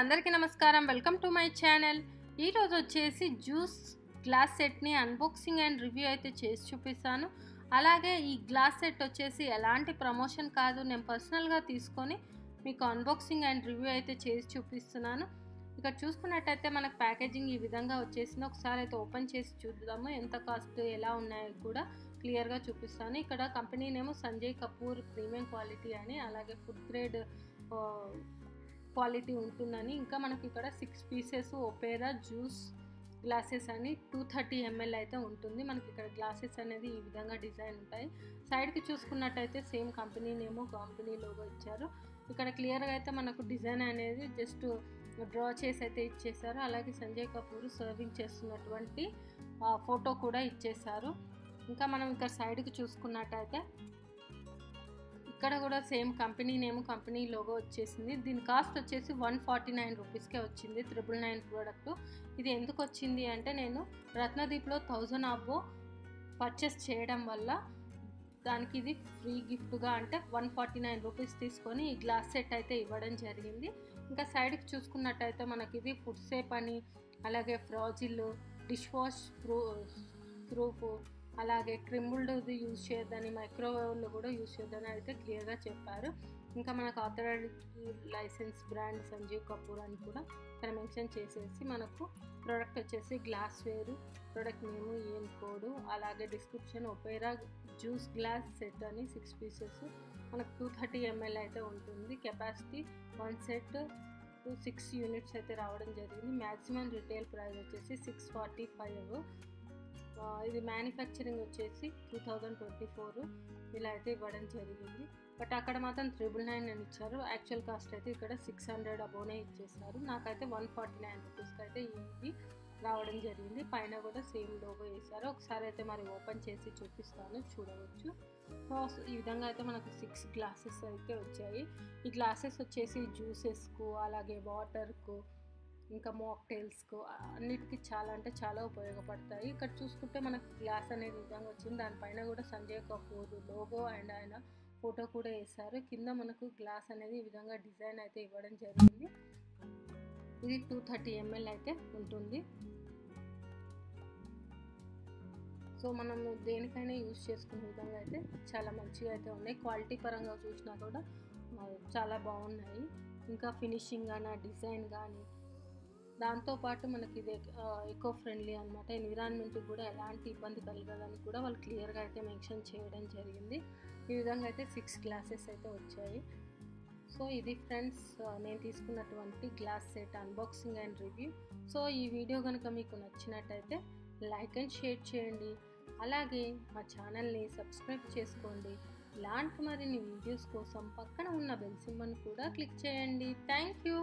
అందరికీ నమస్కారం. Welcome to my channel. ఈ రోజు వచ్చేసి జ్యూస్ గ్లాస్ సెట్ని అన్బాక్సింగ్ అండ్ రివ్యూ అయితే చేసి చూపిస్తాను. అలాగే ఈ గ్లాస్ సెట్ వచ్చేసి ఎలాంటి ప్రమోషన్ కాదు, నేను పర్సనల్గా తీసుకొని మీకు అన్బాక్సింగ్ అండ్ రివ్యూ అయితే చేసి చూపిస్తున్నాను. ఇక్కడ చూసుకున్నట్టయితే మనకు ప్యాకేజింగ్ ఈ విధంగా వచ్చేసింది. ఒకసారి అయితే ఓపెన్ చేసి చూద్దాము, ఎంత కాస్ట్ ఎలా ఉన్నాయో కూడా క్లియర్గా చూపిస్తాను. ఇక్కడ కంపెనీ నేమో సంజయ్ కపూర్ ప్రీమియం క్వాలిటీ అని, అలాగే ఫుడ్ గ్రేడ్ క్వాలిటీ ఉంటుందని, ఇంకా మనకి ఇక్కడ 6 పీసెస్ ఒపేరా జ్యూస్ గ్లాసెస్ అని 230 ml అయితే ఉంటుంది. మనకి ఇక్కడ గ్లాసెస్ అనేది ఈ విధంగా డిజైన్ ఉంటాయి. సైడ్కి చూసుకున్నట్టయితే సేమ్ కంపెనీ నేమో కంపెనీ లోగో ఇచ్చారు. ఇక్కడ క్లియర్గా అయితే మనకు డిజైన్ అనేది జస్ట్ డ్రా చేసి అయితే ఇచ్చేసారు. అలాగే సంజయ్ కపూర్ సర్వింగ్ చేస్తున్నటువంటి ఫోటో కూడా ఇచ్చేసారు. ఇంకా మనం ఇక్కడ సైడ్కి చూసుకున్నట్టయితే ఇక్కడ కూడా same company name company logo వచ్చేసింది. దీని కాస్ట్ వచ్చేసి 149 రూపీస్కే వచ్చింది. 999 ప్రోడక్ట్. ఇది ఎందుకు వచ్చింది అంటే, నేను రత్నదీప్లో 1000 అబో పర్చేస్ చేయడం వల్ల దానికి ఇది ఫ్రీ గిఫ్ట్గా అంటే 149 రూపీస్ తీసుకొని ఈ గ్లాస్ సెట్ అయితే ఇవ్వడం జరిగింది. ఇంకా సైడ్కి చూసుకున్నట్టయితే మనకి ఇది ఫుడ్ సేఫ్ అని, అలాగే ఫ్రాజిల్, డిష్ వాష్ ప్రూఫ్, అలాగే క్రిమ్బుల్డ్ది యూజ్ చేయొద్దని, మైక్రోవేవ్లో కూడా యూజ్ చేయొద్దని అయితే క్లియర్గా చెప్పారు. ఇంకా మనకు authorised licence brand Sanjeev Kapoor అని కూడా ఇక్కడ మెన్షన్ చేసేసి, మనకు ప్రోడక్ట్ వచ్చేసి గ్లాస్ వేరు, ప్రోడక్ట్ నేము, ఏం కోడ్, అలాగే description Opera juice glass set అని 6 పీసెస్ మనకు 230 ml అయితే ఉంటుంది. కెపాసిటీ 1 సెట్ 6 యూనిట్స్ అయితే రావడం జరిగింది. మ్యాక్సిమం రిటైల్ ప్రైస్ వచ్చేసి 645. ఇది మ్యానుఫ్యాక్చరింగ్ వచ్చేసి 2024 ఇలా అయితే ఇవ్వడం జరిగింది. బట్ అక్కడ మాత్రం 999 అని ఇచ్చారు. యాక్చువల్ కాస్ట్ అయితే ఇక్కడ 600 అబోనే ఇచ్చేసారు. నాకైతే 149 రూపీస్కి అయితే ఇది రావడం జరిగింది. పైన కూడా సేమ్ లోగో వేశారు. ఒకసారి అయితే మరి ఓపెన్ చేసి చూపిస్తాను, చూడవచ్చు. సో ఈ విధంగా అయితే మనకు 6 గ్లాసెస్ అయితే వచ్చాయి. ఈ గ్లాసెస్ వచ్చేసి జ్యూసెస్కు, అలాగే వాటర్కు, ఇంకా మాక్టైల్స్కు అన్నిటికీ చాలా అంటే చాలా ఉపయోగపడతాయి. ఇక్కడ చూసుకుంటే మనకు గ్లాస్ అనేది విధంగా వచ్చింది. దానిపైన కూడా సంజయ్ కపూర్ లోగో అండ్ ఆయన ఫోటో కూడా వేశారు. కింద మనకు గ్లాస్ అనేది ఈ విధంగా డిజైన్ అయితే ఇవ్వడం జరిగింది. ఇది 230 ml అయితే ఉంటుంది. సో మనము దేనికైనా యూజ్ చేసుకునే విధంగా అయితే చాలా మంచిగా అయితే ఉన్నాయి. క్వాలిటీ పరంగా చూసినా కూడా చాలా బాగున్నాయి. ఇంకా ఫినిషింగ్ కానీ, డిజైన్ కానీ, దాంతోపాటు మనకి ఇది ఎకో ఫ్రెండ్లీ అనమాట. ఎన్విరాన్మెంట్కి కూడా ఎలాంటి ఇబ్బంది కలగదని కూడా వాళ్ళు క్లియర్గా అయితే మెన్షన్ చేయడం జరిగింది. ఈ విధంగా అయితే 6 గ్లాసెస్ అయితే వచ్చాయి. సో ఇది ఫ్రెండ్స్ నేను తీసుకున్నటువంటి glass set unboxing and review. So ఈ వీడియో కనుక మీకు నచ్చినట్టయితే లైక్ అండ్ షేర్ చేయండి. అలాగే మా ఛానల్ని సబ్స్క్రైబ్ చేసుకోండి. ఇలాంటి మరిన్ని వీడియోస్ కోసం పక్కన ఉన్న బెల్ సింబల్ని కూడా క్లిక్ చేయండి. Thank you.